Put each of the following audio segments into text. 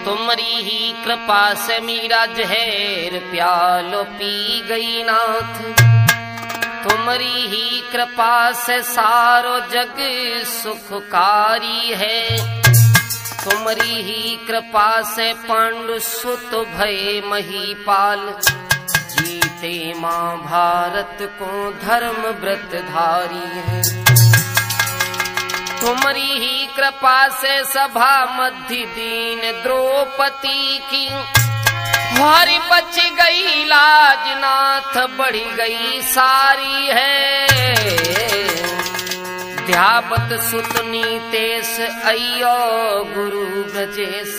तुम्हारी ही कृपा से मीरा जहर प्यालो पी गई नाथ। तुम्हारी ही कृपा से सारो जग सुखकारी है। तुम्हारी ही कृपा से पांडु सुत भय महीपाल। जीते महाभारत को धर्म व्रत धारी है। तुम्हारी ही कृपा से सभा मध्य दीन द्रौपदी की। हरी बच गई लाज नाथ बढ़ी गई सारी है। ध्यावत सुतनी तेस अयो गुरु ब्रजेश।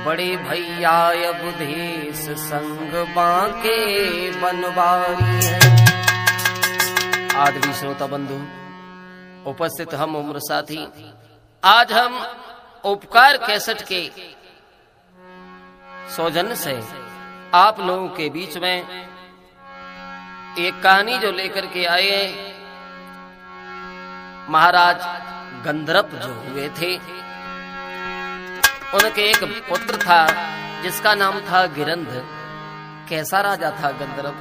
बड़े भैया बुधेश संग बांके बनवारी है। आदरणीय श्रोता बंधु, उपस्थित हम उम्र साथी, आज हम उपकार कैसेट के सौजन्य से आप लोगों के बीच में एक कहानी जो लेकर के आए हैं। महाराज गंधर्व जो हुए थे, उनके एक पुत्र था जिसका नाम था गिरंध। कैसा राजा था गंधर्व?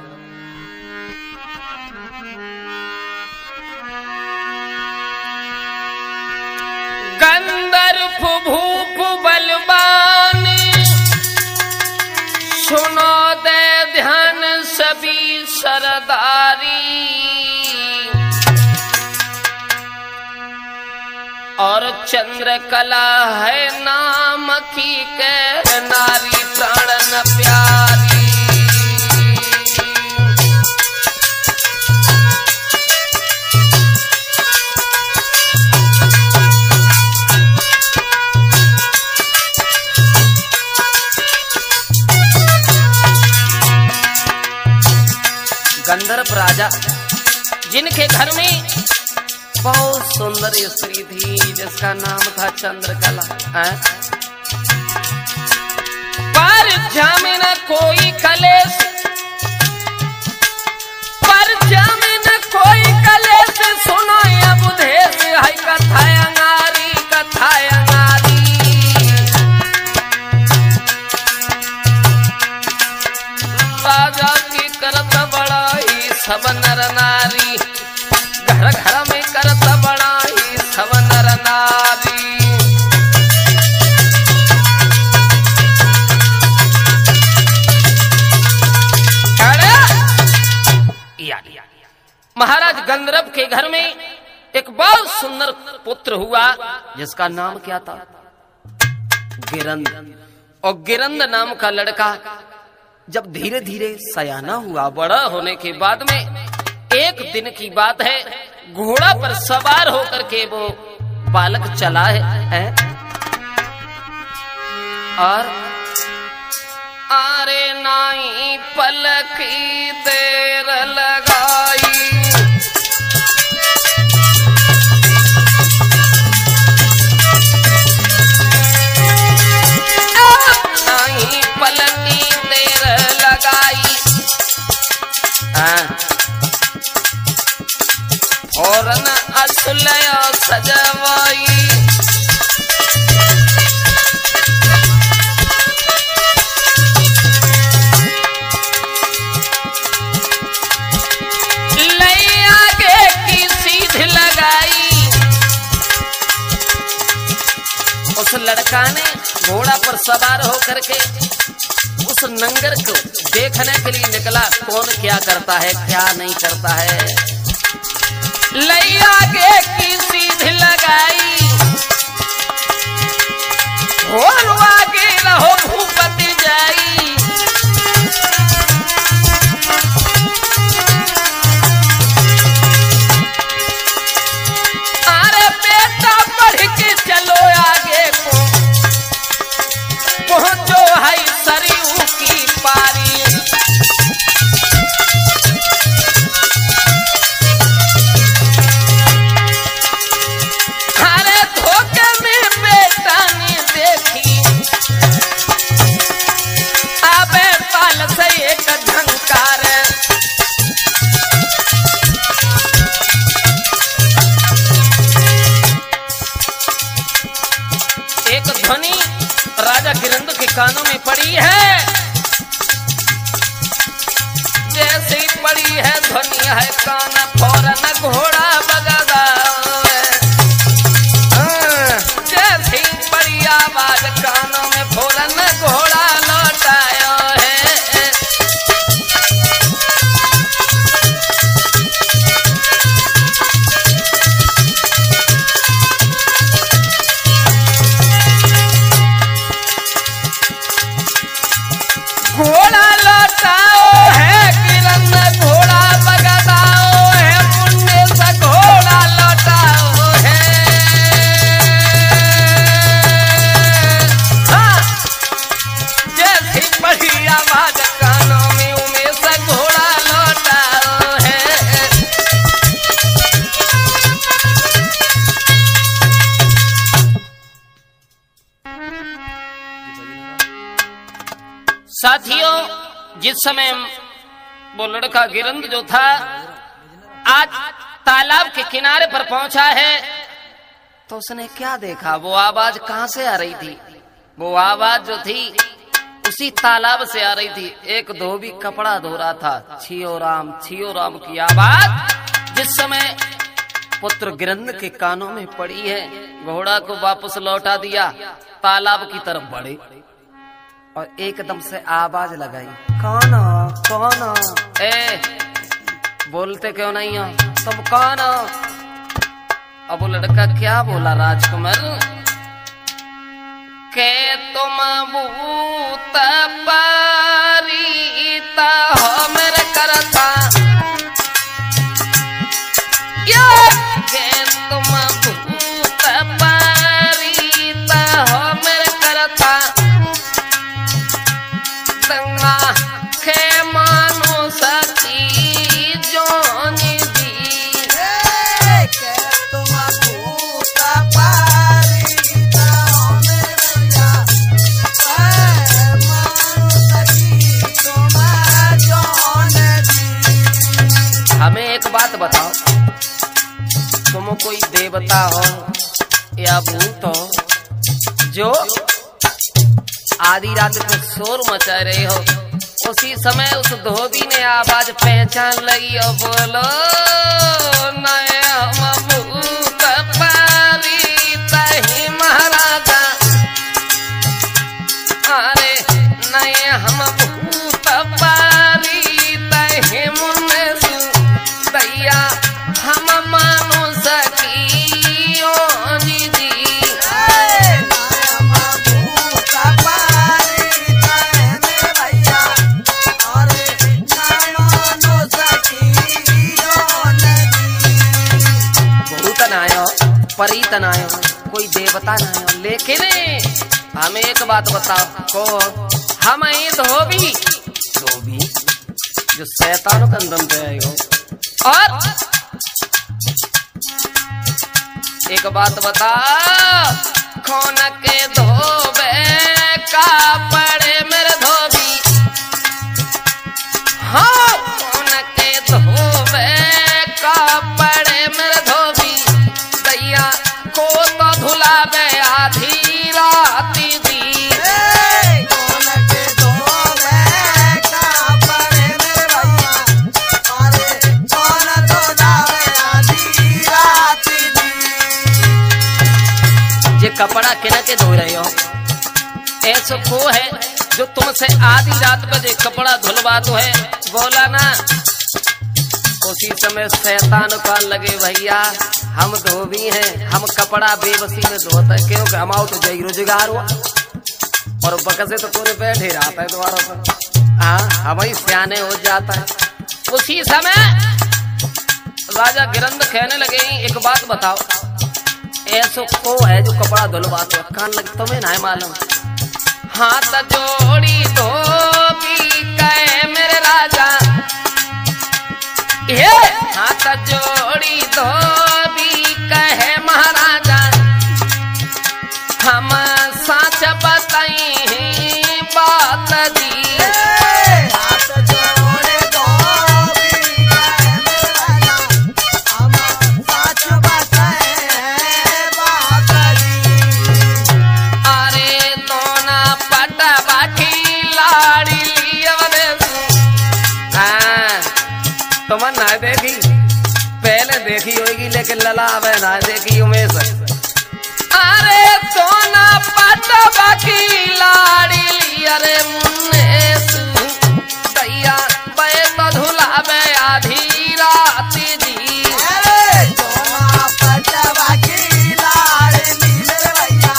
गंधर्व भूप बलवान, सुनो दे ध्यान सभी सरदारी। और चंद्रकला है नाम की के नारी प्राण न प्यारी। गंधर्व राजा जिनके घर में बहुत सुंदर स्त्री थी जिसका नाम था चंद्रकला। पर जामे न कोई कलेश, पर जामे न कोई कलेश। सुनो ये बुधेश है कथा अंगारी, कथा अंगारी। राजा की करत बड़ाई सब नर नारी। घर घर में करत बड़ाई सब नर नारी। महाराज गंधर्व के घर में एक बहुत सुंदर पुत्र हुआ जिसका नाम क्या था? गिरंध। और गिरंध नाम का लड़का जब धीरे धीरे सयाना हुआ, बड़ा होने के बाद में एक दिन की बात है, घोड़ा पर सवार होकर के वो बालक चला है और आरे नाई पलकी देर लगाई। नाई पलकी देर लगाई। और न असलया सजवाई। ले आगे की सीध लगाई। उस लड़का ने घोड़ा पर सवार होकर के उस नंगर को देखने के लिए निकला, कौन क्या करता है क्या नहीं करता है। लई आगे की सीध लगाई। और आगे रहो भूपति जाई। अरे बेटा बढ़ के चलो आगे को, पहुंचो है सरयू की पारी। कानों में पड़ी है, जैसे ही पड़ी है ध्वनि है कान फौरन घोड़ा बगदा, जैसे ही पड़ी आवाज कानों में फौरन घोड़ा लौटाया है। घोड़ा लौटाओ है गिरंद घोड़ा बगदाओ है, मुन्ने से घोड़ा लौटाओ है। हाँ, जैसी बड़ी आवाज कानों में उमें से घोड़ा लौटाओ है। साथियों, जिस समय वो लड़का गिरंद जो था आज तालाब के किनारे पर पहुंचा है, तो उसने क्या देखा? वो आवाज कहां से आ रही थी? वो आवाज जो थी उसी तालाब से आ रही थी। एक धोबी कपड़ा धो रहा था, छियो राम की आवाज जिस समय पुत्र गिरंद के कानों में पड़ी है, घोड़ा को वापस लौटा दिया, तालाब की तरफ बढ़े और एकदम से आवाज लगाई, कौन ए बोलते क्यों नहीं हो तुम? कौन? अब वो लड़का क्या बोला राजकुमार, के तुम भूत पारीता हो मेरे करता, के तुम भूत पारीता हो मेरे करता, के मानो सती जोनी दी, के तुम भूत पारीता हो मेरे मानो सती तुम जोनी दी। हमें एक बात बताओ, तुम कोई देवता हो या भूत हो जो आधी रात में शोर मचा रहे हो? उसी समय उस धोबी ने आवाज पहचान लगी और बोलो, नए हम भूत पारीता ही महाराजा, अरे नए हम भूत पारीता ही मुन्ने दैया, हम मानो सकियो निजी, परी तनायो, कोई देवता नहीं, लेकिन हमें एक बात बताओ, को हम धोबी जो शैतानों के अंदर पे आए हो, और एक बात बता, कौन के धोबे का पड़े मेरे धोबी, हाँ कौन के धोबे का पड़े मेरे धोबी, दैया को तो धुलावे आधी राती दी, कौन के धोबे का पड़े मेरे भैया, अरे कौन तो धुलावे आधी राती दी। जे कपड़ा किन के धो रहे हो, ऐसा को है जो तुमसे आधी रात बजे कपड़ा धुलवा तो है? बोला ना। उसी समय शैतान का लगे, भैया हम धोबी हैं, हम कपड़ा बेबसी में धोते, क्योंकि हम आओ तो जय रोजगार हुआ और बकसे तो पूरे बैठे रहता है द्वारों पर, हाँ हम ही सियाने हो जाता है। उसी समय राजा गिरंद कहने लगे, एक बात बताओ, ऐसो को है जो कपड़ा धुलवाते? कान लगे तुम्हें ना मालूम? हाथ जोड़ी धोबी कहे मेरे राजा, ये हाथ जोड़ी धोबी कहे महाराजा, हम सच बताई बात दी, हाथ जोड़े धोबी कहे महाराजा, हम सच बताए बात दी, अरे दोना पटवा लेकिन ललावे ना देखी उमेश। अरे सोना पटवा की लाड़ी अरे मुन्नेस दैया बे तो धुलावे आधी रात जी। अरे सोना पटवा की लाड़ी मेरे भैया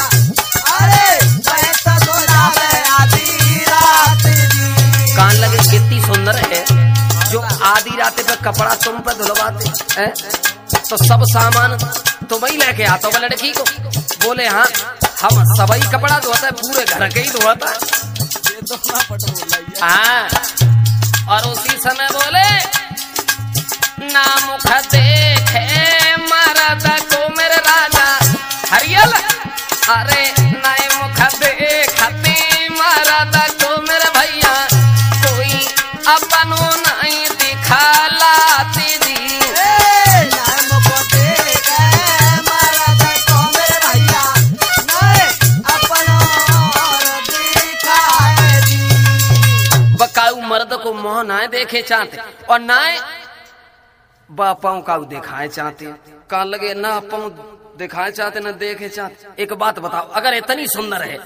अरे बे तो धुलावे आधी रात जी। कान लगे कितनी सुंदर है जो आधी रात पे कपड़ा तुम पे धुलवाते हैं। तो सब सामान तुम ही लेके आता हो लड़की को। बोले हाँ हम सबई कपड़ा धोता है पूरे घर के ही धोता है। हाँ और उसी समय बोले ना मुख देखे मरद को मेरे राजा हरियल। अरे नए मुख देखते मरद को मेरे भैया कोई अपनो नहीं दिखालाती जी। बकाऊ मर्द को मोह नाए देखे चाहते और नाए बापाओं का दिखाए चाहते। कान लगे ना पाँव दिखाए चाहते ना देखे चाहते। एक बात बताओ अगर इतनी सुंदर है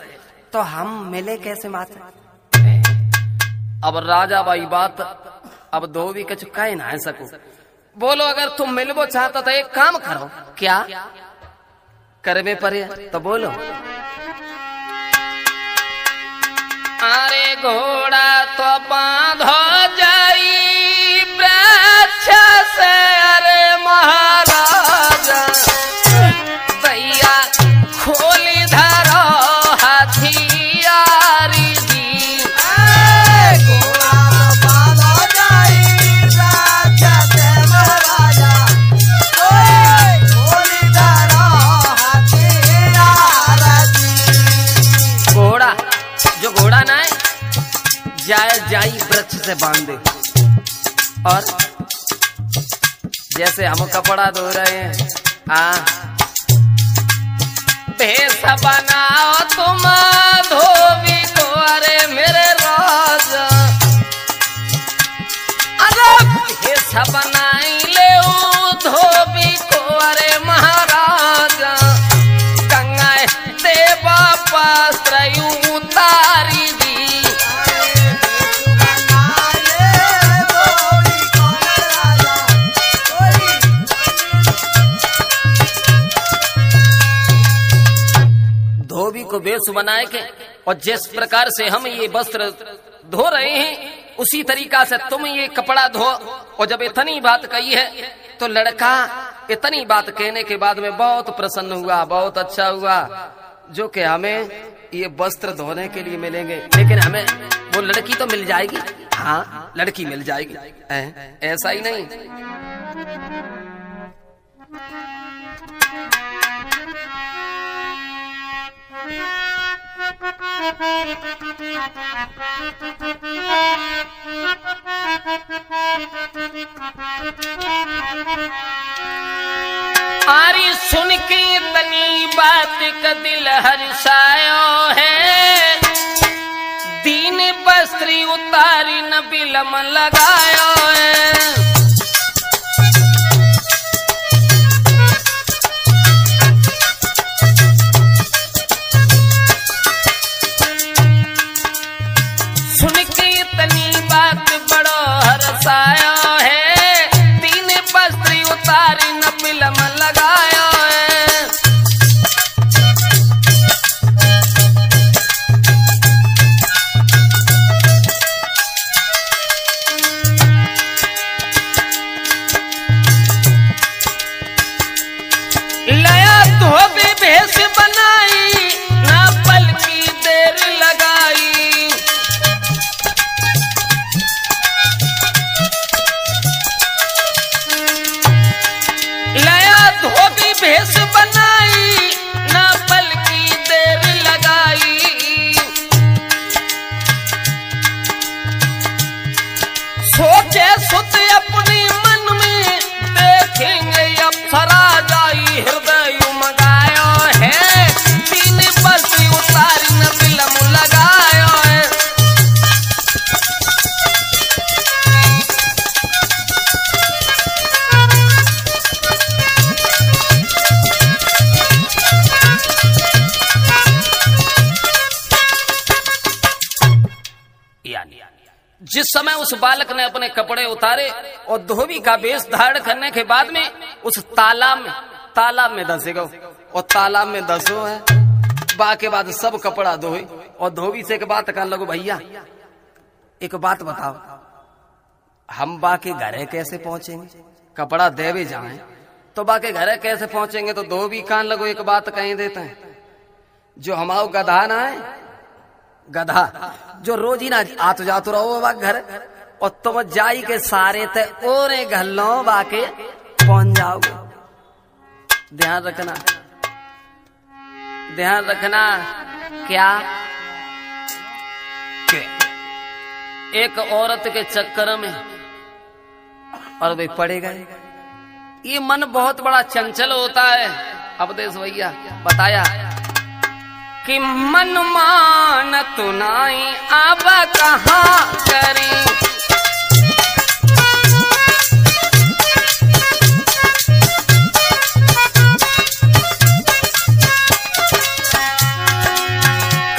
तो हम मिले कैसे माता। अब राजा भाई बात अब धोबी का चुका ही ना है सको। बोलो अगर तुम मिलबो चाहता तो एक काम करो। क्या करवे पड़े तो बोलो। अरे घोड़ा तो बांधो जाई वृक्ष से अरे महाराजा भैया खोली धरो हथियारी जी। घोड़ा बांधो जाई वृक्ष से महाराजा खोली धरो हथियारी जी। घोड़ा जो घोड़ा ना है जाए जाई वृक्ष से बांधे और जैसे हम कपड़ा धो रहे हैं भेष बनाओ तुम धोबी को अरे मेरे राजा। अरे भेष बनाई ले धोबी को अरे महाराजा गंगा देवा पास्त्र उतारी जी। धोबी को वेश बनाए के और जिस प्रकार से हम ये वस्त्र धो रहे हैं उसी तरीका से तुम ये कपड़ा धो। और जब इतनी बात कही है तो लड़का इतनी बात कहने के बाद में बहुत प्रसन्न हुआ, बहुत अच्छा हुआ जो कि हमें ये वस्त्र धोने के लिए मिलेंगे। लेकिन हमें वो लड़की तो मिल जाएगी। हाँ लड़की मिल जाएगी ऐसा ही नहीं। आरी सुन के तनी बात का दिल हर्षायो है दीन बस्त्री उतारी न बिलम लगायो है। सुन के तनी बात बड़ो हर्षायो है दीन बस्त्री उतारी न बिलम लगायो है। समय उस बालक ने अपने कपड़े उतारे और धोबी का वेश धारण करने के बाद में उस तालाब में धसे गो और तालाब में धसो है। बा के बाद सब कपड़ा धोए और धोबी से एक बात कहने लगो, भैया एक बात बताओ, हम बा के घरे कैसे पहुंचेंगे? कपड़ा देवे जाए तो बा के घरे कैसे पहुंचेंगे? तो धोबी कहने लगो, एक बात कहीं देते हैं, जो हमारो गधा ना है, गधा जो रोज ही ना आतो जातो रहो बा घर और तुम जाई के सारे ते ओरे घल्लो बाके पहुंच जाओगे। ध्यान रखना, ध्यान रखना। क्या एक औरत के चक्कर में और वे पड़े गए। ये मन बहुत बड़ा चंचल होता है। अवधेश भैया बताया कि मन मान तुनाई अब कहाँ करी,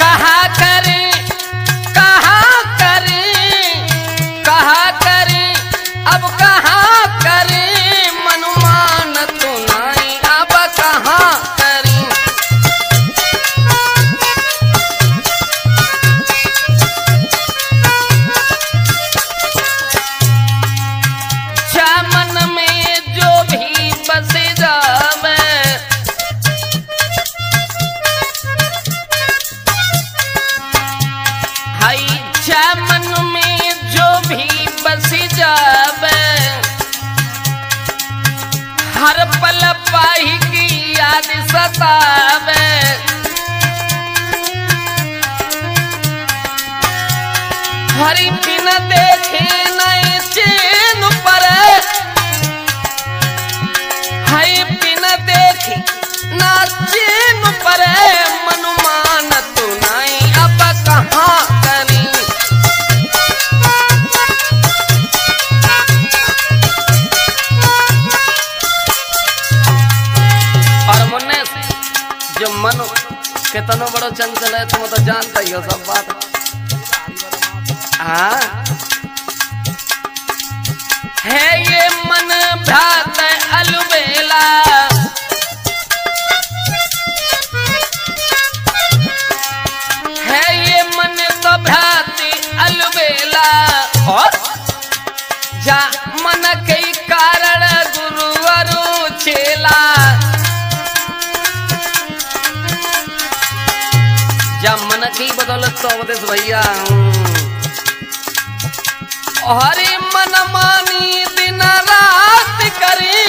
कहाँ करी, कहाँ करी, कहाँ करी, अब कहाँ करी, मन मान तुनाई अब कहाँ करी। मन में जो भी बस जावे, हाय मन में जो भी बस जावे, हर पल पाही की याद सतावे। हरी बिन देखे नहीं चैन पर, हाय बिन देखे ना चैन पर, मन मान तू नहीं अब कहाँ करी। और मुन्ने जो मन कितना बड़ो चंचल है तुम तो जानता ही हो सब बात। है ये मन भ्रात अलबेला, है ये मन तो भ्रात अलबेला, और जा मन के कारण गुरु अरु चेला, जा मन की बदौलत तो अवधेश भैया। हरे मन मानी दिन रात करे,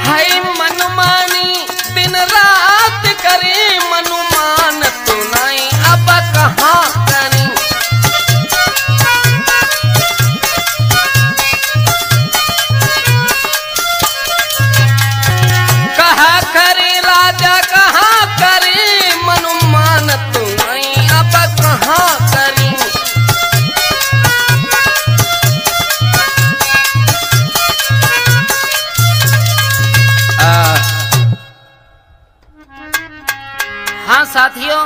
हाय मन मानी दिन रात करे, मनु मान तू नहीं अब कहाँ करी। कहाँ करे राजा कहाँ करे, मनु मान तू नहीं अब कहाँ करी। हाँ साथियों,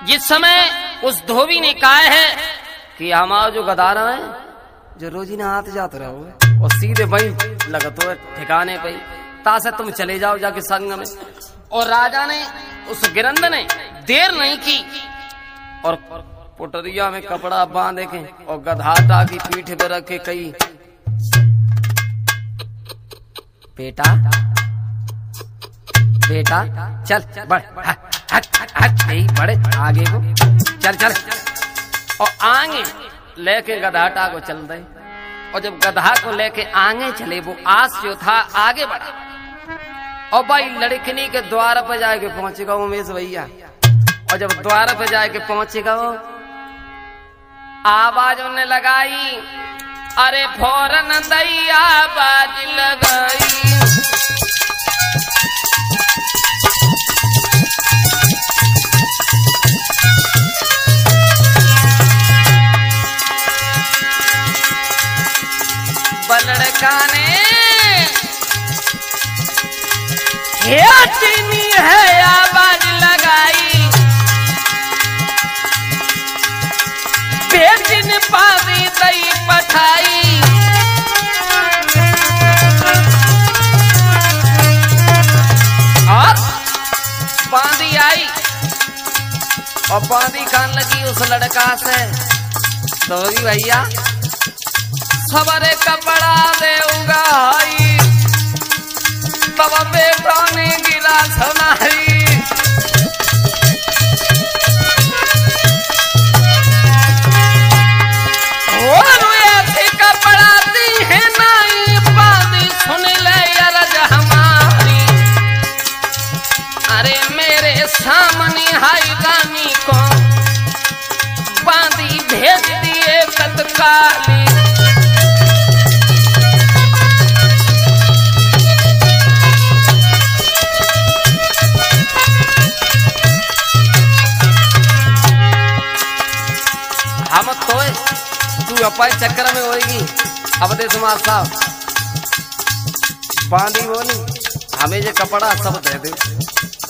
जिस समय उस धोबी ने कहा है कि हमारा जो गदारा है जो रोजी ना हाथ जाते रहो और सीधे वही लगत हो ठिकाने पे तासे तुम चले जाओ जाके संग में। और राजा ने उस गिरंद ने देर नहीं की और पोटरिया में कपड़ा बांधे के और गधाटा की पीठ पे रख के कही, बेटा बेटा चल बढ़, बड़े आगे को चल चल। और आगे लेके गधाटा को चल दे। और जब गधा को लेके आगे चले वो आस जो था आगे बढ़ा और भाई लड़कनी के द्वार पर जाके पहुंचेगा उमेश भैया। और जब द्वार पर जाके पहुंचेगा वो आवाज उन्हें लगाई, अरे फौरन दैया बाज लगाई। लड़का ने चीनी है आवाज लगाई, भेजिन पादी दई पठाई। और बांदी आई और बांदी खान लगी उस लड़का से, तो भी भैया सवरे कपड़ा दे उगाई, तब बेटा ने गिरा सुनाई। और ऐसे कपड़ा दी है नाई बांदी, सुन ले अरज हमारी। अरे मेरे सामने हाई रानी को बांदी भेज दिए तत्काली। हम तो तू अपाई चक्कर में होगी। अब दे समाज साहब बांधी बोली हमें ये कपड़ा सब दे दे।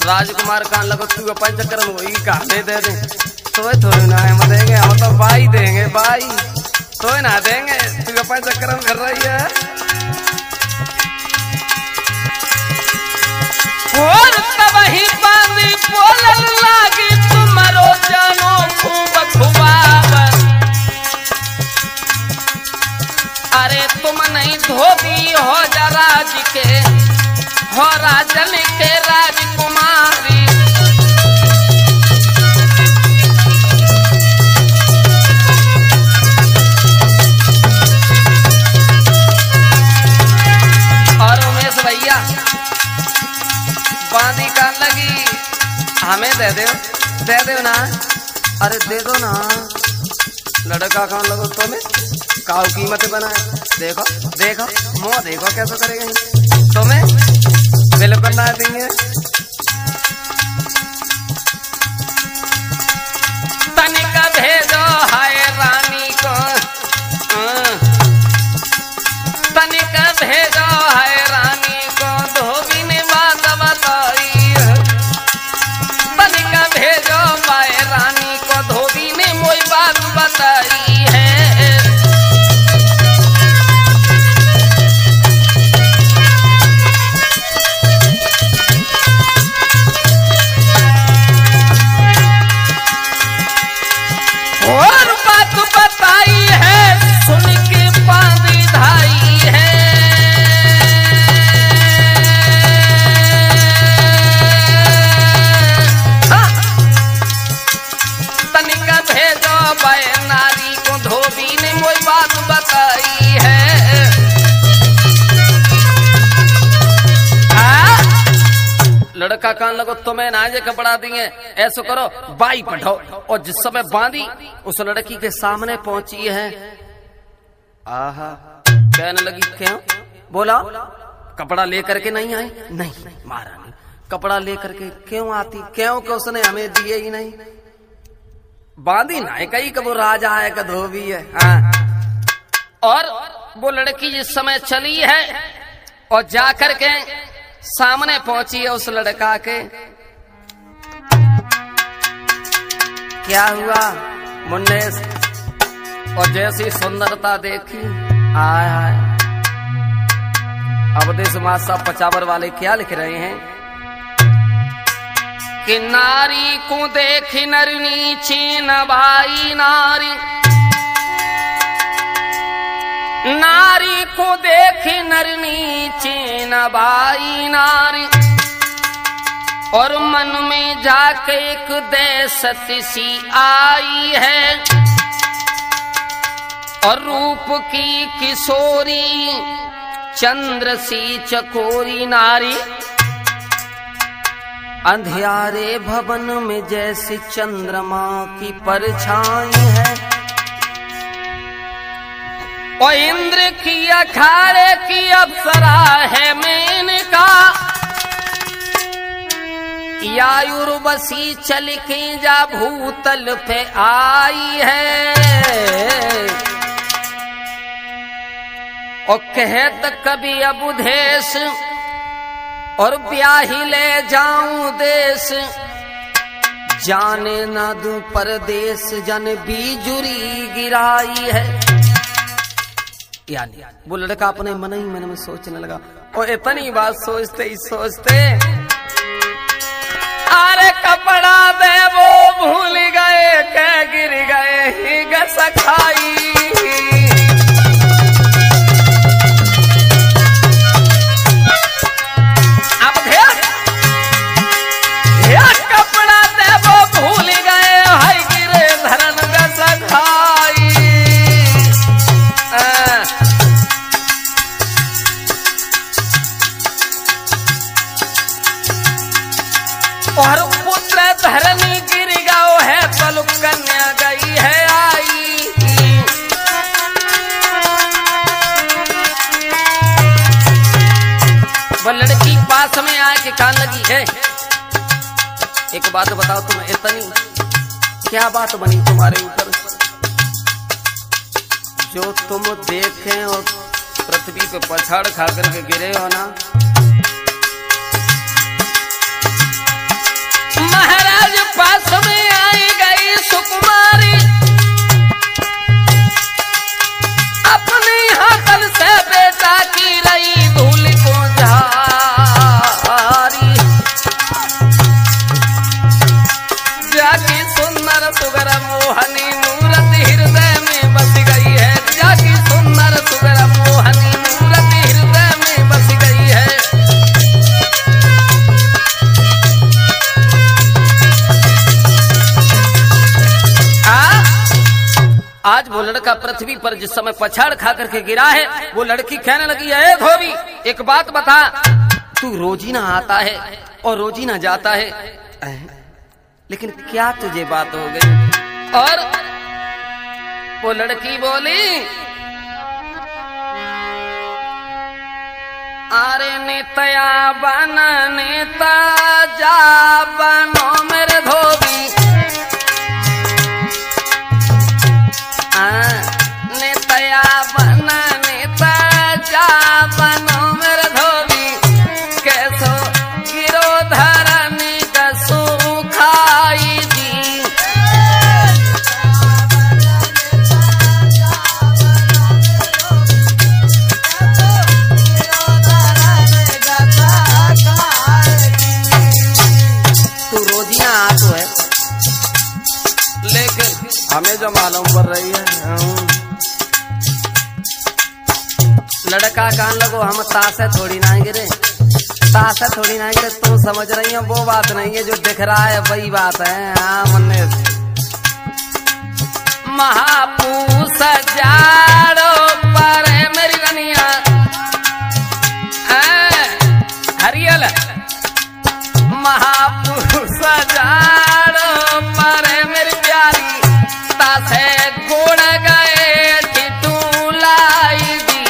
राजकुमार कान लगो तू अपाई चक्कर में होगी कहां दे दे। तो थोड़ी ना हम देंगे, हम तो बाई देंगे बाई, तो ना देंगे। तू अपाई चक्कर में कर रही है। और तब ही बांधी बोलन लागी तुम्हारो जानो खूब खुबावन। अरे तुम नहीं धोबी हो जा राज के, हो राजन के राजकुमारी। और उमेश भैया बांधी कान लगी हमें दे दो ना। अरे दे दो ना। लड़का कान लगो तुम्हें काऊ कीमत बनाए। देखो देखो मुँह देखो कैसे करेगा। तुम्हें बिल्कुल ना देंगे। तनिका भेजो हाय रानी को, तनिका भेजो हाय रानी को, धोबी ने बात बताई। तनिका भेजो हाय रानी को, धोबी ने मोई बात बताई है। और बात बताई है सुन के बांधी धाई है। तनिका भेजो बाय नारी को, धोबी ने मोई बात बताई है। लड़का कान लगो तुम्हें ना ये कपड़ा दिए, ऐसा करो बाई पठाओ। और जिस समय बांधी उस लड़की के सामने पहुंची है, आहा कहने लगी क्यों? बोला कपड़ा लेकर के नहीं आई? नहीं महारानी कपड़ा लेकर के क्यों आती? क्यों कि उसने हमें दिए ही नहीं। बांधी ना कही कि वो राजा है कि धोबी है। हाँ। और वो लड़की जिस समय चली है और जाकर के सामने पहुंची है उस लड़का के, क्या हुआ मुन्नेस? और जैसी सुंदरता देखी आय हाय। अब देश समाज साहब पचावर वाले क्या लिख रहे हैं कि नारी को देखी नर नीचे नभाई नारी, नारी को देखी नर नीचे नभाई नारी। और मन में जाके एक देशत सी आई है, और रूप की किशोरी चंद्र सी चकोरी नारी। अंधियारे भवन में जैसे चंद्रमा की परछाई है, और इंद्र की अखाड़े की अप्सरा है मेनका। या उर्वशी चल के जा भूतल पे आई है, और कहत कभी अबुधेश और ब्याही ले जाऊं देश। जाने ना दूं परदेश जन बीजुरी गिराई है। यानी वो लड़का अपने मन ही मन में सोचने लगा और इतनी बात सोचते ही सोचते अरे कपड़ा दे वो भूल गए के गिर गए ही गसखाई। अब कपड़ा दे वो भूल गए हाय गिरे धरन गसखाई। और पुत्र धरनी गिर गयो है पलुक कन्या गई है आई। वो लड़की पास में आके कान लगी है एक बात बताओ तुम इतनी क्या बात बनी तुम्हारे ऊपर जो तुम देखें और पृथ्वी पे पछाड़ खा करके गिरे हो ना। महाराज पास में आई गई सुकुमारी अपने हाथन से बेटा की रही धूल को झारी। जाकी सुंदर सुगर मोहनी मूरत हृदय में बस गई है। जाकी सुंदर सुगर मोहनी मूरत हृदय में बस गई है। आज वो लड़का पृथ्वी पर जिस समय पछाड़ खा करके गिरा है वो लड़की कहने लगी है धोबी एक बात बता तू रोजीना आता है और रोजीना जाता है लेकिन क्या तुझे बात हो गई। और वो लड़की बोली अरे नेतया बन नेता जा बनो मेरे धोबी। नेतया बन नेता जा बनो मेरे धोबी कैसो गिरो धरनी कसू खाई दी। तू रोजियां आ तो है लेकिन हमें जो मालूम पड़ रही है लड़का कान लगो हम तासे थोड़ी ना गिरे तासे थोड़ी ना गिरे तू समझ रही है वो बात नहीं है जो दिख रहा है वही बात है। हाँ मन्ने महापूस जाड़ो पर मेरी रनिया हरियल महापूस जाड़ो पर मेरी प्यारी तासे गोड़ गए टिटू लाई दी।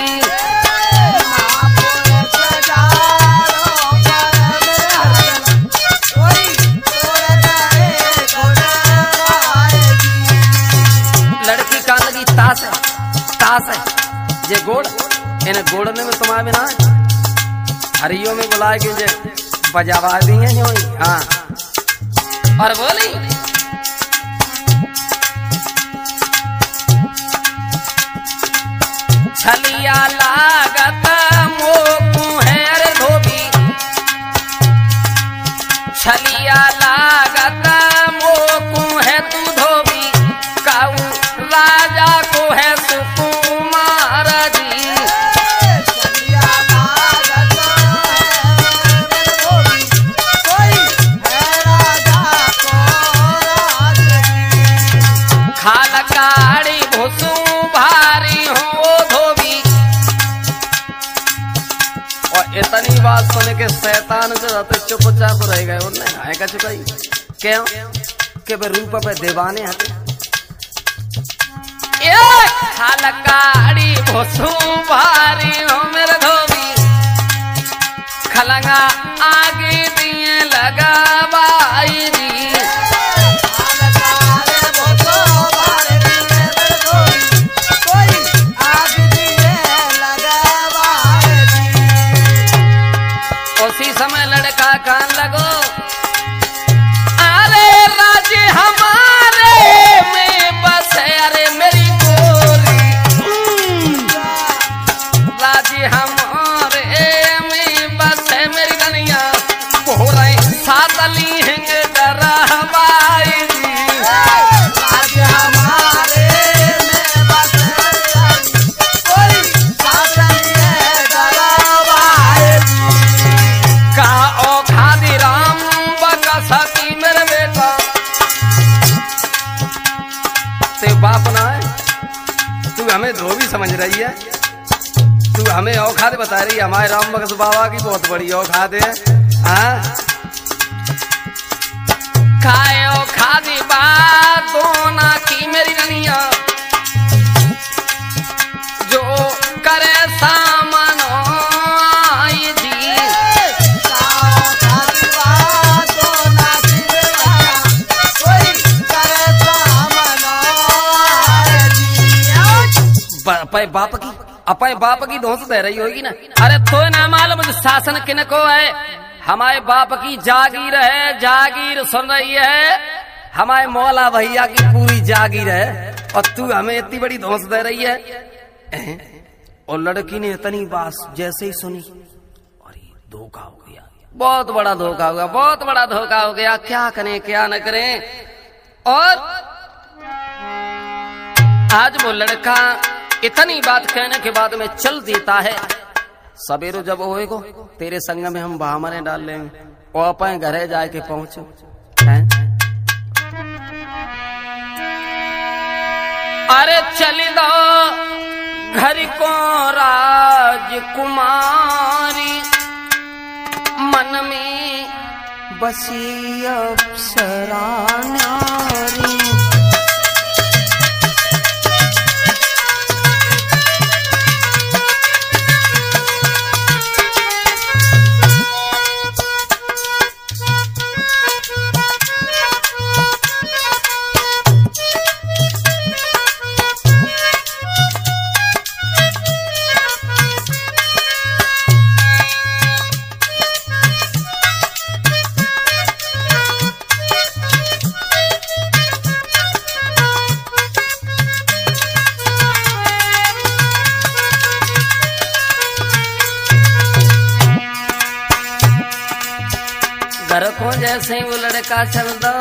लड़की कान लगी तास है ये गोड़ इन्हें गोड़ने में तुम्हारे बिना हरियो में बुलाए कि जे बजावा दी है जो। हाँ और बोली छलिया लागत मोकू है अरे धोबी छलिया लागत मोकू है तू धोबी काऊ राजा को है सुकुमार जी। खाल काड़ी भूसू भारी हो धोबी। और इतनी बात सुन के शैतान जो रहते चुपचाप रह गए उन्हें आएगा चुकाई क्यों के वे रूप पे दीवाने आते। खाल काड़ी भूसू भारी हो मेरे धोबी खलंगा आगे दिए लगावाई दी। उसी समय लड़का कान लगो अरे राज बसे अरे मेरी गोरी राजी हमारे में बसे मेरी रनिया हो रहे साथ ली हैं डरा हमारी आज हमारे में बसे कोई साथ नहीं है दरबार का ओ खादी राम बका साथी मेरे बेटा ते बाप ना है तू हमें धोबी समझ रही है तू हमें औखाद बता रही है हमारे राम बख्श बाबा की बहुत बड़ी औखाद है हाँ खाए औखादी बात दोना की मेरी रनिया जो करे सामनो आई जी अपने बाप की धोस दे रही होगी ना अरे तो ना मालूम शासन किनको है हमारे बाप की जागीर है जागीर सुन रही है हमारे मौला भैया की पूरी जागीर है और तू हमें इतनी बड़ी धोस दे रही है और लड़की ने इतनी बात जैसे ही सुनी और धोखा हो गया बहुत बड़ा धोखा हो गया बहुत बड़ा धोखा हो गया क्या करें क्या न करें और आज वो लड़का इतनी बात कहने के बाद में चल देता है सवेरो जब होएगो तेरे संग में हम बामरे डाल लेंगे और अपने घरे जाके पहुंचो अरे चली दो घर को राजकुमारी मन में बसी अप्सरा नारी घर को जैसे ही वो लड़का चल दो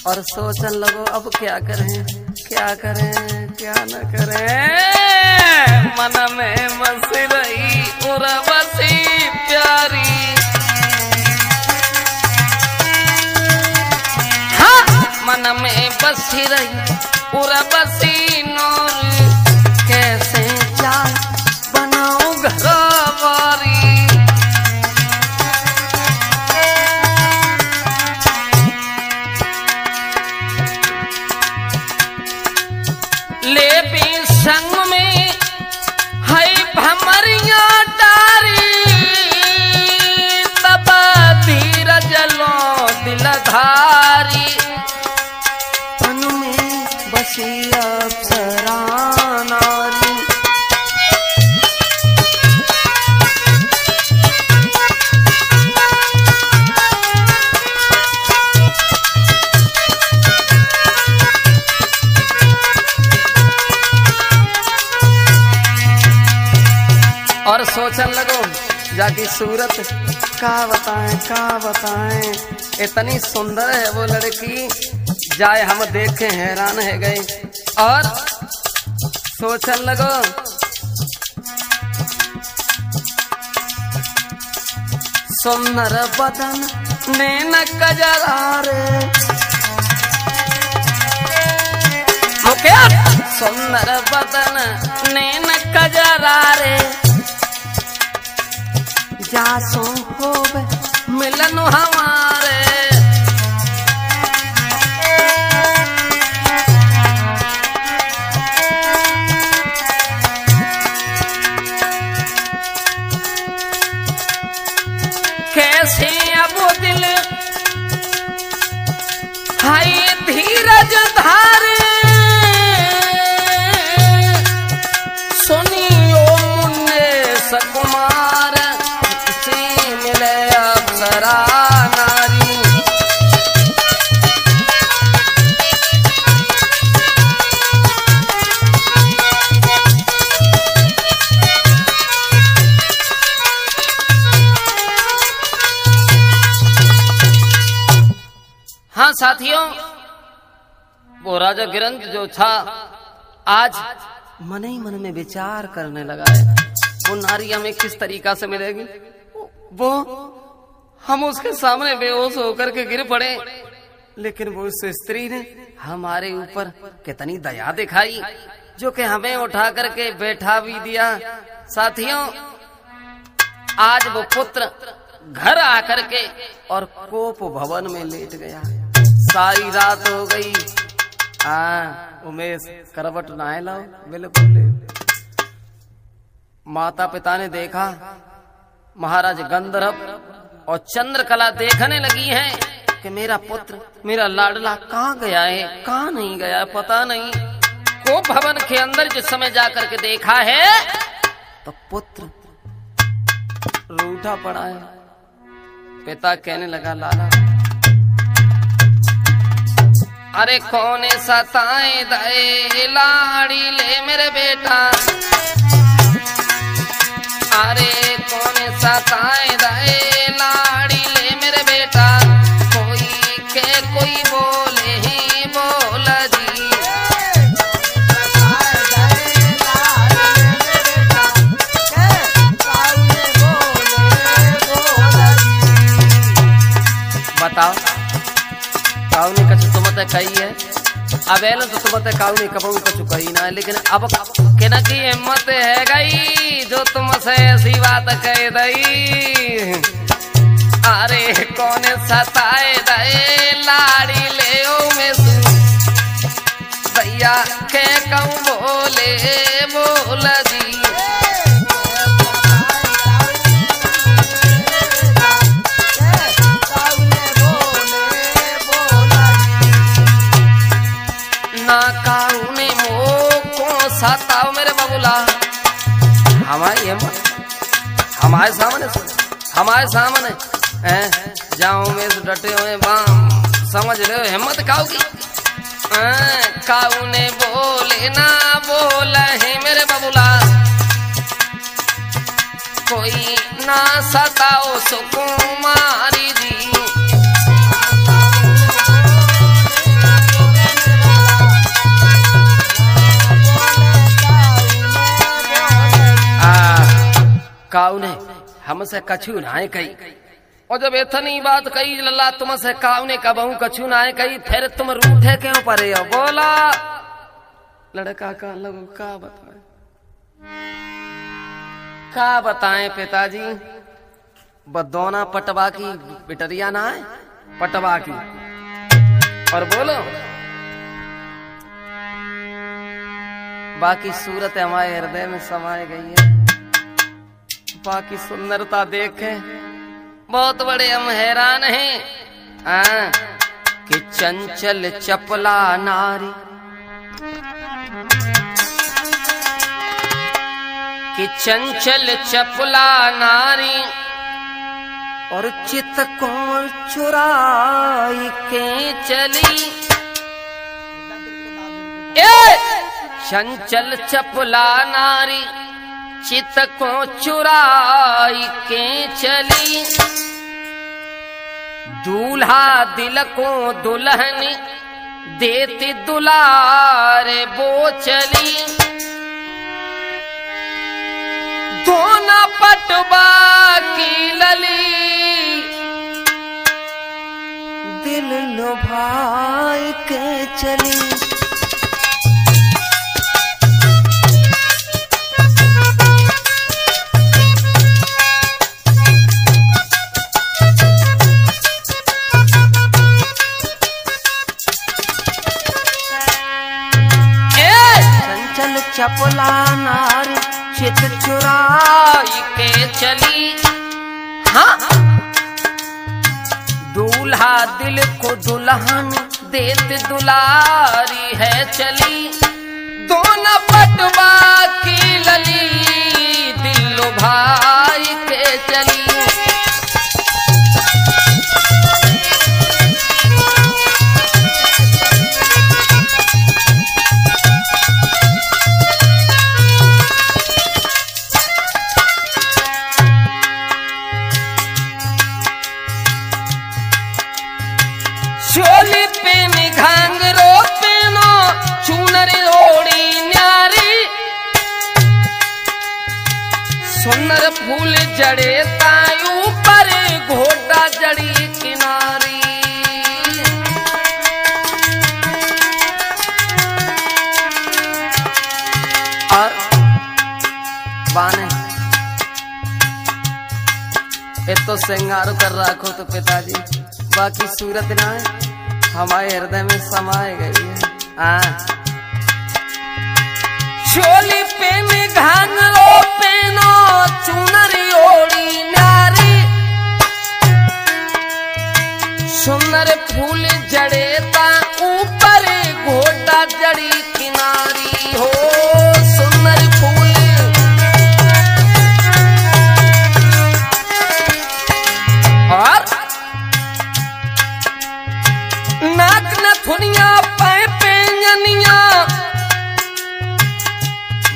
और सोचने लगो अब क्या करें क्या न करें मन में बस रही उर्वशी प्यारी हाँ मन में बस रही उर्वशी नूर कैसे चाल बनाऊं घरवारी ले भी संग में है भमरिया डारी तब धीरज लो दिलधारी तन में बसी अप्सरा नारी और सोचन लगो जाकी सूरत का बताएं इतनी सुंदर है वो लड़की जाए हम देखे हैरान है गए और सोचन लगो सुंदर बदन नैन कजरा रे सुंदर बदन नैन कजरा रे जासो होवे मिलन हमारे कैसे अब दिल हाय धीरज धारे सुनियो मुन्ने सकुमार से मिले अप्सरा नारी हाँ साथियों, वो राजा गिरंद जो था आज मन ही मन में विचार करने लगा है, वो नारी हमें किस तरीका से मिलेगी। वो हम उसके सामने बेहोश होकर के गिर पड़े, लेकिन वो उस स्त्री ने हमारे ऊपर कितनी दया दिखाई, जो कि हमें उठा करके बैठा भी दिया। साथियों, आज वो पुत्र घर आकर के और कोप भवन में लेट गया। सारी रात हो गई। उमेश करवट नहाए लाओ, बिल्कुल। माता पिता ने देखा महाराज गंधर्व और चंद्रकला देखने लगी हैं कि मेरा पुत्र, मेरा लाडला कहाँ गया है, कहाँ नहीं गया है, पता नहीं। को भवन के अंदर जिस समय जाकर के देखा है तो पुत्र रूठा पड़ा है। पिता कहने लगा, लाला अरे कौन सताए दे लाड़ी ले मेरे बेटा, अरे कौन सताए दे लाड़ी ले मेरे बेटा, कोई के कोई बोले ही बोल दी। बताओ, काऊ ने कछु तुमते कही है, अब एलो तो तुमते काऊ ने कबू कछु कही ना, लेकिन अब केना की हिम्मत है गई जो तुमसे ऐसी बात कह दई। अरे कौन सताए दे लाड़ी ले ओ में भैया के कहूँ बोले बोल दी। ना काऊ ने मोको सताओ मेरे बबुला, हमारी हिम्मत हमारे सामने सुन, हमारे सामने जाओ में डटे हुए बाम, समझ रहे हो हिम्मत काऊ की। काऊ ने बोले ना बोले है मेरे बबुला, कोई ना सताओ सुकुमारी जी। काऊ ने हमसे कछु नाए कही, और जब इतनी बात कही लल्ला तुमसे काऊ ने कबहू कछु नाए कही, फिर तुम रूठे क्यों पड़े हो? बोला लड़का का लगो का बताए, का बताएं पिताजी, बदौना पटवा की बिटरिया ना है, पटवा की। और बोलो बाकी सूरत हमारे हृदय में समाये गई है, बाकी सुंदरता देखे बहुत बड़े हम हैरान हैं। कि चंचल चपला नारी, कि चंचल चपला नारी और चित को चुराई के चली। चंचल चपला नारी चित को चुराई के चली, दूल्हा दिल को दुल्हन देती दुलारे वो चली। दोना पटवा की लली दिल लुभाई के चली। चपला नारी चित चुराई के चली, हाँ दूल्हा दिल को दुल्हन देत दुलारी है चली। दोनों पटवा की लली दिल भाई के चली। चोली पे घांगरो पेनो चूनर ओड़ी न्यारी सुंदर फूल जड़े तायू पर घोटा जड़ी किनारी और बाने ये तो श्रृंगार कर रखो तो पिताजी, बाकी सूरत ना हमारे हृदय में समाये गई है। चोली पे घांगरो पेनो चुनरी ओड़ी नारी सुंदर फूल जड़े ता ऊपर घोटा जड़ी किनारी हो सुंदर फूल और नाक नथुनिया पाए पेंजनिया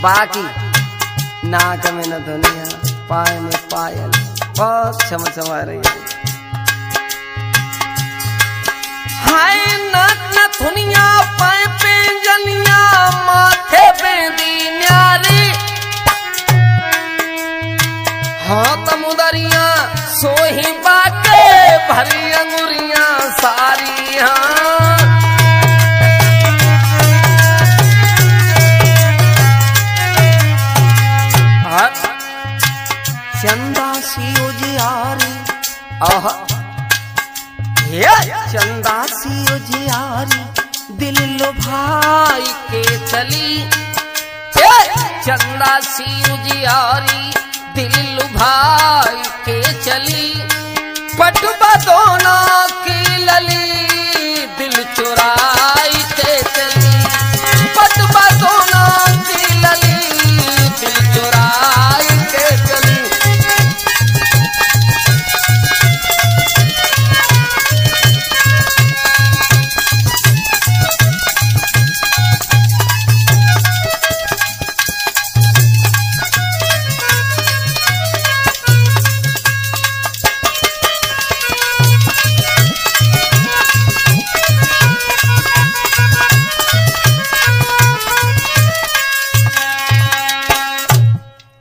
बाकी नाक में नथुनिया पाए में पायल बहुत चमचमा रही है। हाय नाक नथुनिया पाए पेंजनिया माथे बेंदी न्यारी हाथ मुदरिया सोही बाके भरी अंगुरिया सारी हाँ चंदा सी उजियारी आहा चंदा सी उजियारी दिल लुभाई के चली चंदा सी उजियारी दिल लुभाई के चली पटुबा दोनों की लली दिल चुराई के चली पटुबा दोनों की लली दिल चुराई के चली।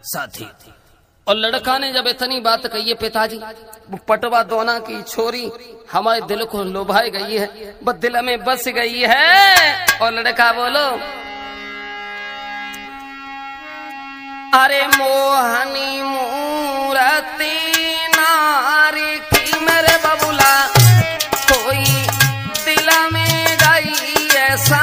साथी और लड़का ने जब इतनी बात कही है पिताजी, पटवा दोना की छोरी हमारे दिल को लुभाई गई है, बस दिल में बस गई है। और लड़का बोलो अरे मोहनी मूरती नारी की मेरे बबुला कोई दिल में गई ऐसा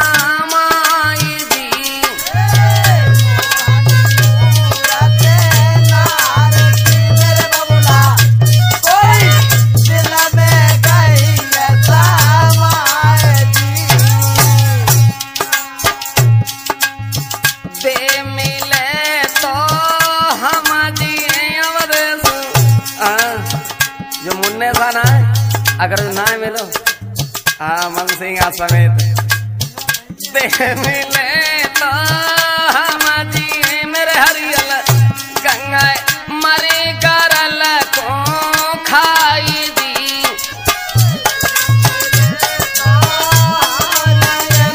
अगर ना मिलो मन सिंह समेत दे मिले तो हम जी मेरे हरियल गंगा मरे करल को खाई दी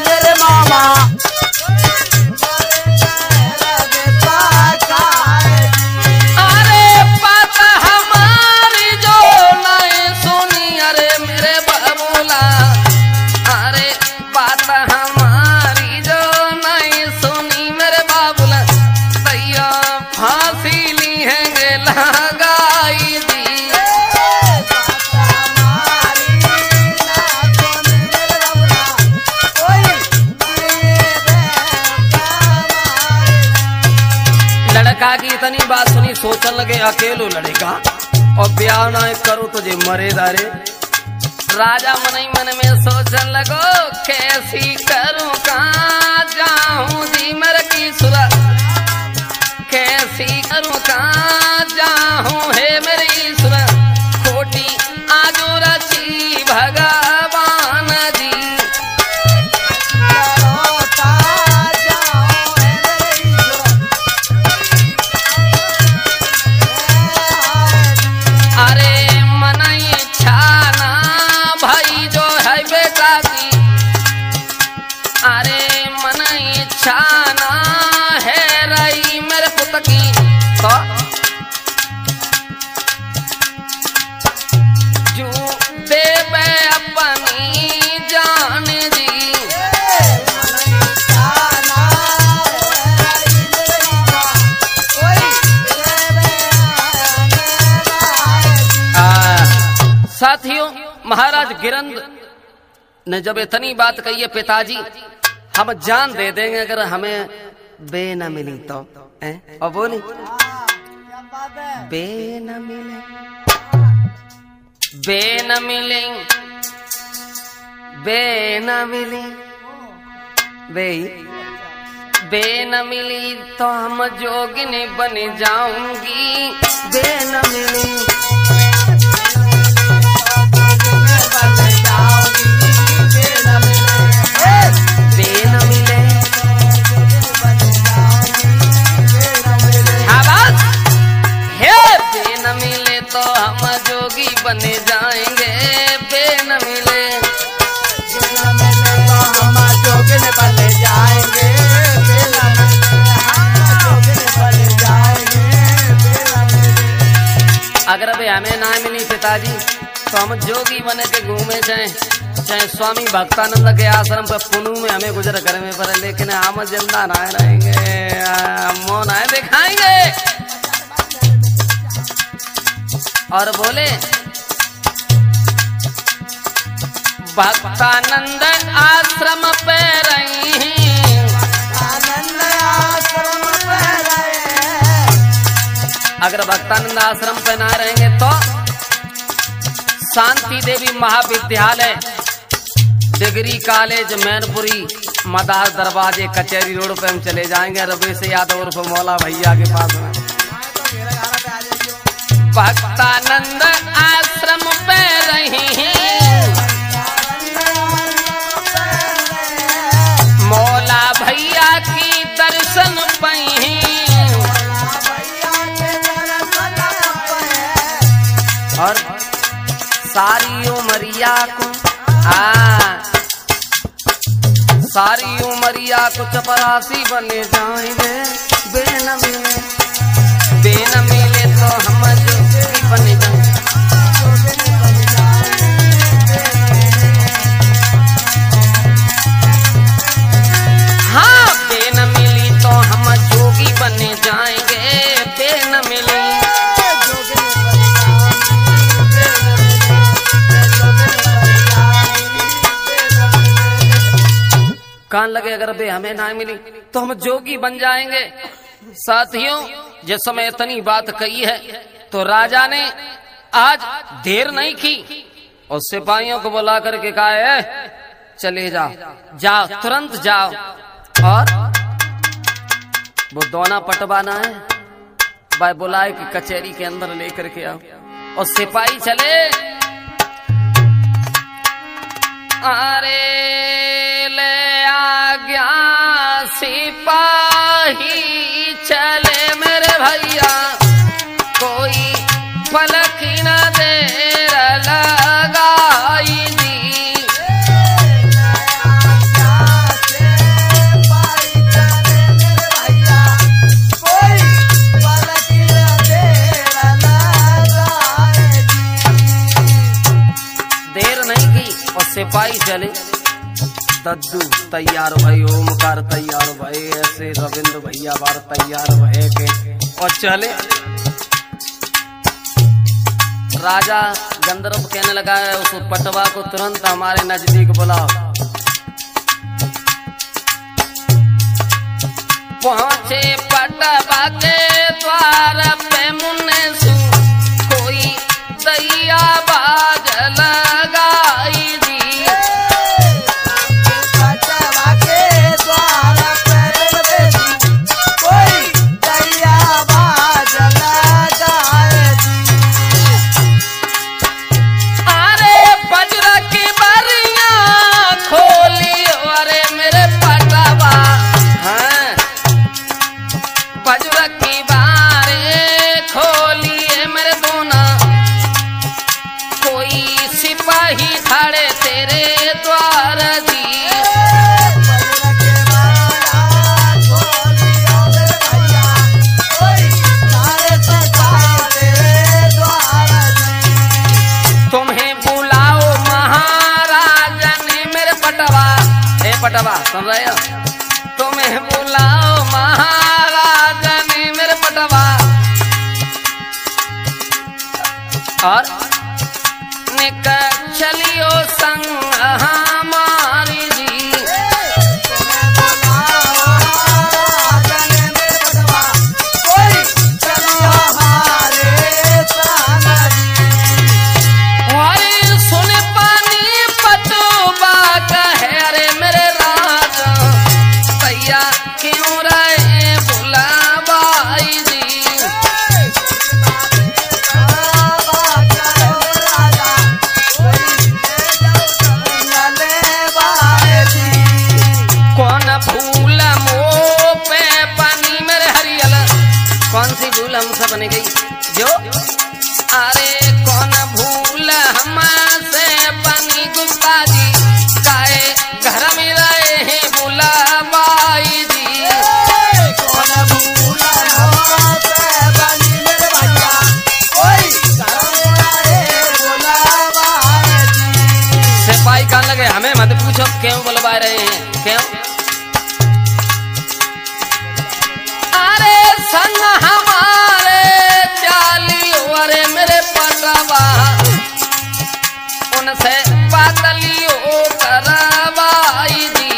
मेरे मामा की इतनी बात सुनी सोचने लगे अकेलो लड़ेगा और ब्याह ना करो तुझे मरे दारे। राजा मन ही मन में सोचने लगो कैसी करूं कहाँ जाऊं जी मर की सुरा कैसी करूं कहाँ जाऊं हे मेरी सुरा खोटी आजो रची भगवान जी अरे मन इच्छा ना भाई जो है बेटा छाना है रही मेरे पुत की तो जू देवे अपनी जान जी। साथियों, महाराज गिरंद ने जब इतनी बात कही है, पिताजी हम जान दे देंगे अगर हमें बे न मिली तो, और बोली बे न मिले, बे न मिले, बे न मिली, बे न मिली तो हम जोगिनी बन जाऊंगी, बे न मिली तो हम जोगी बने जाएंगे, बे न मिले तो हम जोगी बने जाएंगे, बे न मिले। अगर अभी हमें ना मिली पिताजी तो हम जोगी बने के घूमे चाहे स्वामी भक्तानंद के आश्रम पर पुनू में हमें गुजर करे में पर, लेकिन हम जिंदा ना रहेंगे, हम मौन आए दिखाएंगे। और बोले भक्तानंद आश्रम पे रही, आनंद आश्रम पे रहे। अगर भक्तानंद आश्रम पे ना रहेंगे तो शांति देवी महाविद्यालय, डिग्री कॉलेज, मैनपुरी, मदार दरवाजे, कचहरी रोड पे हम चले जाएंगे, रवेश यादव उर्फ मौला भैया के पास में। भक्तानंद आश्रम पे रही, मौला भैया की दर्शन पही, और सारी उमरिया को सारी उमरिया को चपरासी बने जाएंगे, बे न मिले, बे न मिले तो हम जोगी बने जाएंगे। हाँ, बे न मिली तो हम जोगी बने जाएंगे, बे न मिली कान लगे, अगर बे हमें ना मिली तो हम जोगी बन जाएंगे। साथियों, जिस समय इतनी बात कही है तो राजा ने आज देर नहीं की और सिपाहियों को बुला करके कहा है चले जाओ, जाओ तुरंत जाओ, और वो दोना पटवाना है भाई बुलाए कि कचहरी के अंदर लेकर के आओ। और सिपाही चले, अरे ले आ गया सिपाही चले मेरे भैया, कोई पलक न देर लगाई दी। देर नहीं की और सिपाही चले, दद्दू तैयार भाई, ओमकार तैयार भाई, ऐसे रविंद्र भैया बार तैयार भय के और चले। राजा गंधर्व कहने लगा है उस पटवा को तुरंत हमारे नजदीक बुलाओ। पहुंचे पटवा के द्वार पे मुन्ने कोई दैया बाज लगाई दी। पटवा सुन रहे हो? तुम्हें बुलाओ महाराज ने मेरे पटवा और निकल चलियो संग हमारी जी। बन गई जो अरे कौन भूल हमसे बनी गुप्ता जी काए घर में रहे हैं बुलाबाई जी। कौन भूल हमसे बनी मेरे भैया कोई घर में रहे बुलाबाई जी। सिपाही कहने लगे हमें मत पूछो क्यों बुलवा रहे हैं क्यों? अरे संग हमारे अरे मेरे पटवा उनसे बात लियो करवाई जी।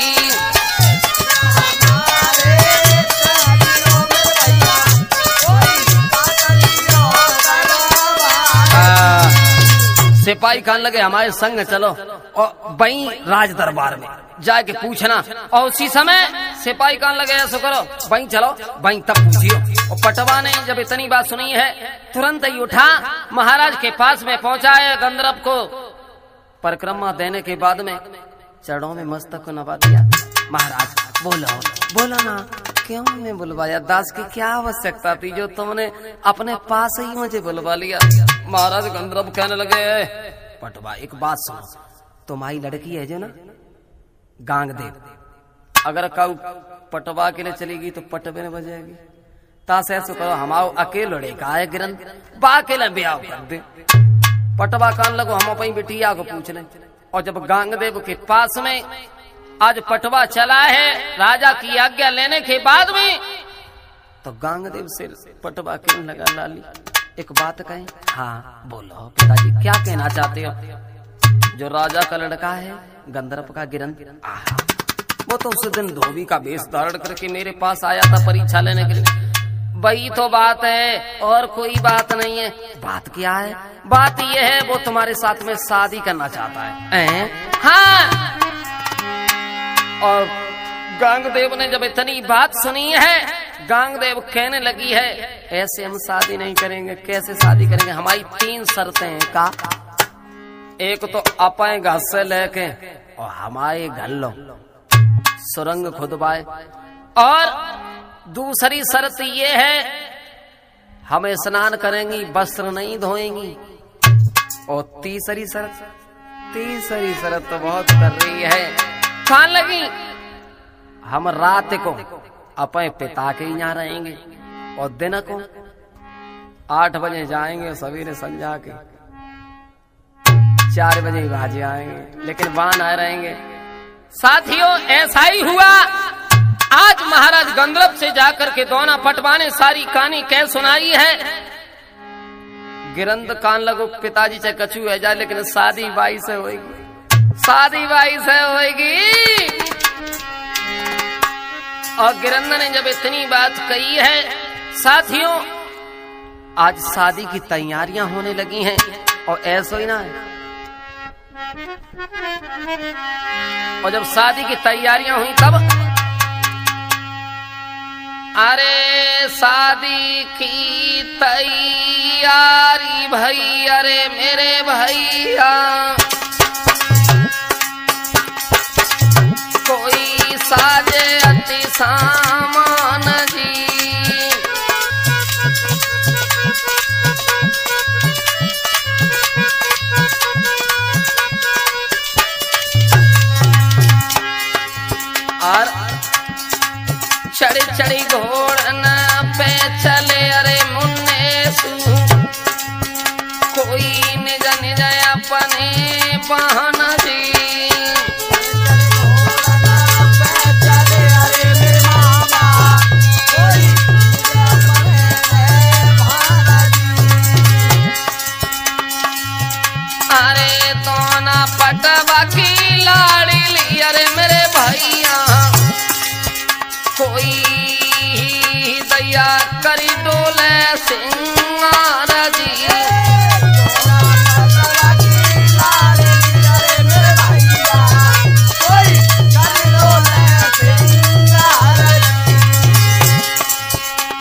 सिपाही कहने लगे हमारे संग चलो और वहीं राज दरबार में जाके पूछना। और उसी समय सिपाही कहने लगे ऐसा करो वहीं चलो वहीं तब पूछियो। और पटवा ने जब इतनी बात सुनी है तुरंत ही उठा महाराज के पास में पहुंचा है। गंधर्व को परिक्रमा देने के बाद में चरणों में मस्तक को नवा दिया। महाराज बोलो बोलो ना क्यों मैं बुलवाया? दास की क्या आवश्यकता थी जो तुमने अपने पास ही मुझे बुलवा लिया? महाराज गंधर्व कहने लगे पटवा एक बात सुनो, तुम्हारी लड़की है जो ना गांगदेव, अगर कऊ पटवा के लिए चलेगी तो पटवे न बजेगी। तास ऐसा करो हमाओ अकेले लड़ेगा है गिरन बा अकेले ब्याह कर दे। पटवा कान लगो हम अपनी बिटिया को पूछ लें। और जब गांगदेव के पास में आज पटवा चला है राजा की आज्ञा लेने के बाद में तो गांगदेव से पटवा कहने लगा लाली एक बात कहें? हाँ बोलो पिताजी क्या कहना चाहते हो? जो राजा का लड़का है गंधर्व का गिरन आहा वो तो उस दिन धोबी का वेश धारण करके मेरे पास आया था परीक्षा लेने के लिए। वही तो बात है और कोई बात नहीं है। बात क्या है? बात यह है वो तुम्हारे साथ में शादी करना चाहता है। हाँ। और गांगदेव ने जब इतनी बात सुनी है गांगदेव कहने लगी है ऐसे हम शादी नहीं करेंगे। कैसे शादी करेंगे? हमारी 3 शर्तें हैं। का एक तो अपने घर से लेके और हमारे घर लो सुरंग खुदवाए, और दूसरी शर्त ये है हम स्नान करेंगी वस्त्र नहीं धोएंगी, और तीसरी शर्त तो बहुत कर रही है खान लगी हम रात को अपने पिता के यहाँ रहेंगे और दिन को 8 बजे जाएंगे सवेरे संजा के 4 बजे भाजे आएंगे, लेकिन वहां आए रहेंगे। साथियों ऐसा ही हुआ। आज महाराज गंधर्व से जाकर के दोना पटवा ने सारी कहानी कह सुनाई है। गिरंद कान लगो पिताजी चाहे कछू है जाए लेकिन शादी बाई से होगी, शादी बाई से होगी। और गिरंद ने जब इतनी बात कही है साथियों आज शादी की तैयारियां होने लगी हैं। और ऐसा ही ना है, और जब शादी की तैयारियां हुई तब अरे शादी की तैयारी भई अरे मेरे भैया कोई साजे अति सामान जी। और चढ़ी घोड़न पे चले अरे मुन्ने सू कोई निज निज अपने बहन जी। अरे तो ना पटवा की लाड़ी, अरे मेरे भैया कोई दया करी डोले सिंगार जी।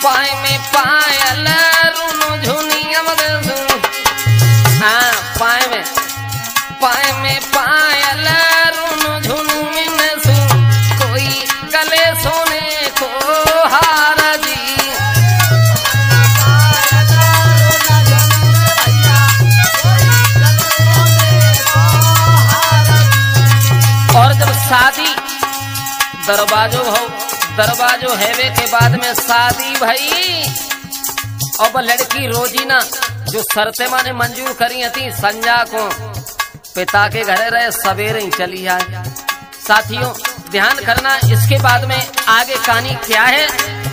पाए में पायल रुनु झुनिया पाए में पायल रुनु झुन सु कोई गले सोने को हार जी। और जब शादी दरवाजो हैवे के बाद में शादी भई, अब लड़की रोजीना जो शर्तें माने मंजूर करी थी संजा को पिता के घरे रहे सवेरे ही चली आए। साथियों ध्यान करना, इसके बाद में आगे कहानी क्या है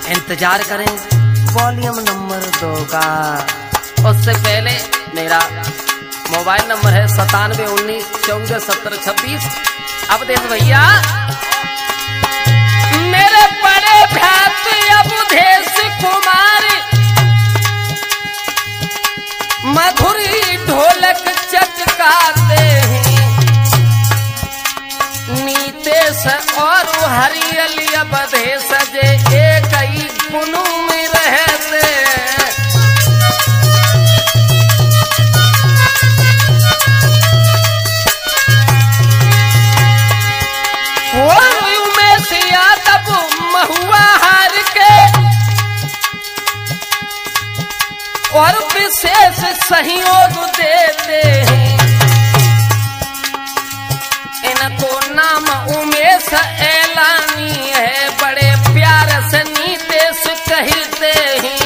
इंतजार करें वॉल्यूम नंबर 2 का। उससे पहले मेरा मोबाइल नंबर है 9719 14 70 26। अब देख भैया मेरे बड़े भ्रात अवधेश कुमार मधुरी ढोलक चटकाते हैं, नीतेश और हरियली अवधेश जे एक ही गुनु में रहते। उमेश यादव महुआ हार के और विशेष सहयोग देते हैं, इनको नाम उमेश एलानी है, बड़े प्यार से नीतेश कहते हैं।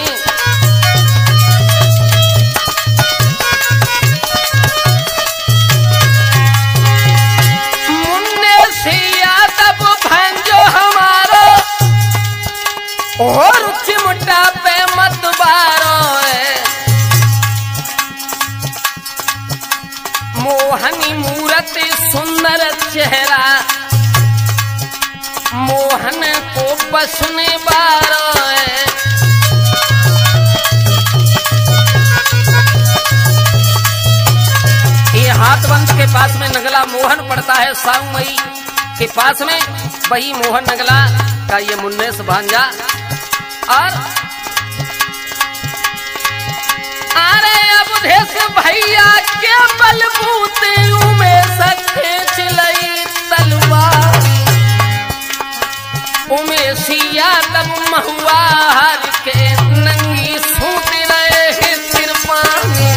मुन्नेश यादव भंजो हमारो और चिमटा पे मत बारो है, मोहनी मूर्ति सुंदर चेहरा मोहन को बसने बारो है। ये हाथवंश के पास में नगला मोहन पड़ता है, साउमई के पास में वही मोहन नगला का ये मुन्नेश भांजा। और अरे अवधेश भैया के बलबूते उमेश खींच लई तलवार, उमेश यादव महुआ हर के नंगी सूत रहे सिर पानी।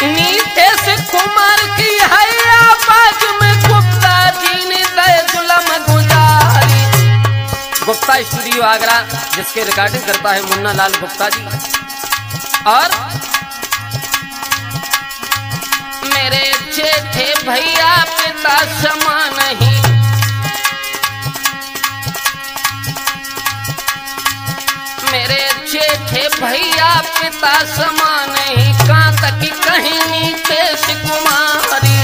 नीतेश कुमार की हैया बाज में गुप्ता जी ने दे जुलम गुजारी। गुप्ता स्टूडियो आगरा, जिसके रिकॉर्डिंग करता है मुन्ना लाल गुप्ता जी। और मेरे जेठे भैया पिता समान ही, मेरे जेठे भैया पिता समान ही, कहाँ तक कहीं नीतेश कुमारी।